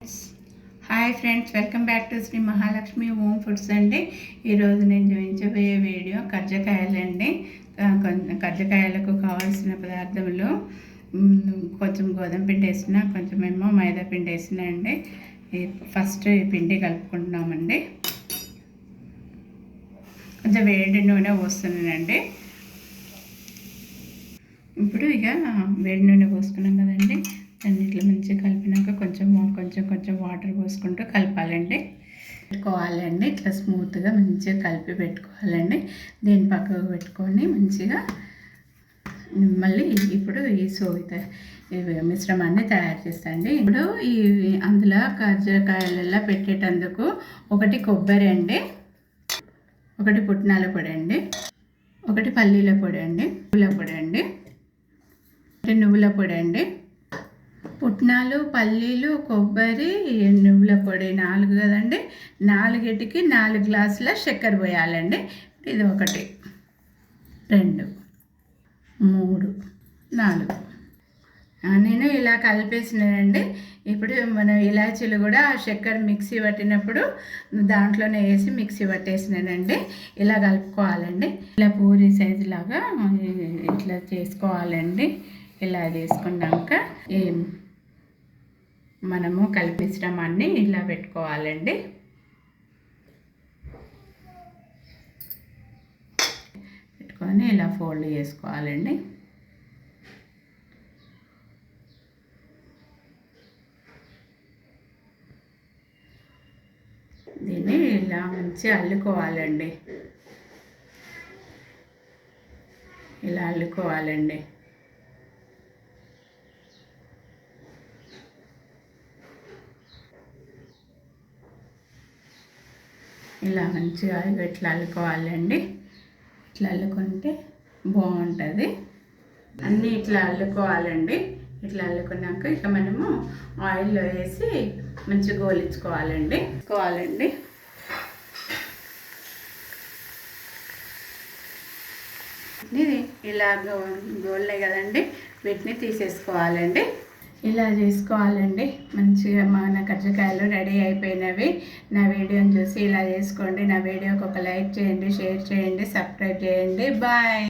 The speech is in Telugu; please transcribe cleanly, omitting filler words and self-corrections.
Hi friends, welcome back to Shri Mahalakshmi home foods అండి. ఈరోజు నేను చూపించబోయే వీడియో కజ్జికాయలండి. కజ్జికాయలకు కావాల్సిన పదార్థములు కొంచెం గోధుమ పిండి వేసిన, కొంచెం ఏమో మైదా పిండి వేసిన అండి. ఫస్ట్ ఈ పిండి కలుపుకుంటున్నామండి. కొంచెం వేడి నూనె పోస్తున్నానండి. ఇప్పుడు ఇక వేడి నూనె పోసుకున్నాం కదండి, అన్నిట్లో మంచిగా కలిపినాక కొంచెం వాటర్ పోసుకుంటూ కలపాలండి. పెట్టుకోవాలండి. ఇట్లా స్మూత్గా మంచిగా కలిపి పెట్టుకోవాలండి. దీని పక్కకు పెట్టుకొని మంచిగా మళ్ళీ ఇప్పుడు ఈ మిశ్రమాన్ని తయారు చేస్తాండి. ఇప్పుడు అందులో కజ్జికాయలలో పెట్టేటందుకు ఒకటి కొబ్బరి అండి, ఒకటి పుట్నాల పొడి అండి, ఒకటి పల్లీల పొడి అండి, నువ్వుల పొడి అండి, పుట్నాలు, పల్లీలు, కొబ్బరి, నువ్వుల పొడి 4 కదండి. 4టికి 4 గ్లాసుల చక్కెర పోయాలండి. ఇది 1 2 3 4 నేను ఇలా కలిపేసినానండి. ఇప్పుడు మన ఇలాచీలు కూడా చక్కెర మిక్సీ పట్టినప్పుడు దాంట్లోనే వేసి మిక్సీ పట్టేసినానండి. ఇలా కలుపుకోవాలండి. ఇలా పూరి సైజు లాగా ఇట్లా చేసుకోవాలండి. ఇలా చేసుకున్నాక మనము కలిపించడాన్ని ఇలా పెట్టుకోవాలండి. పెట్టుకొని ఇలా ఫోల్డ్ చేసుకోవాలండి. దీన్ని ఇలా మంచిగా అల్లుకోవాలండి. ఇలా అల్లుకోవాలండి. ఇలా మంచిగా ఇట్లా అల్లుకోవాలండి. ఇట్లా అల్లుకుంటే బాగుంటుంది. అన్నీ ఇట్లా అల్లుకోవాలండి. ఇట్లా అల్లుకున్నాక ఇక మనము ఆయిల్లో వేసి మంచిగా గోలించుకోవాలండి. ఇలా గోల్నాయి కదండి, వీటిని తీసేసుకోవాలండి. ఇలా చేసుకోవాలండి. మంచిగా మన కజ్జికాయలు రెడీ అయిపోయినవి. నా వీడియోని చూసి ఇలా చేసుకోండి. నా వీడియోకి ఒక లైక్ చేయండి, షేర్ చేయండి, సబ్స్క్రైబ్ చేయండి. బాయ్.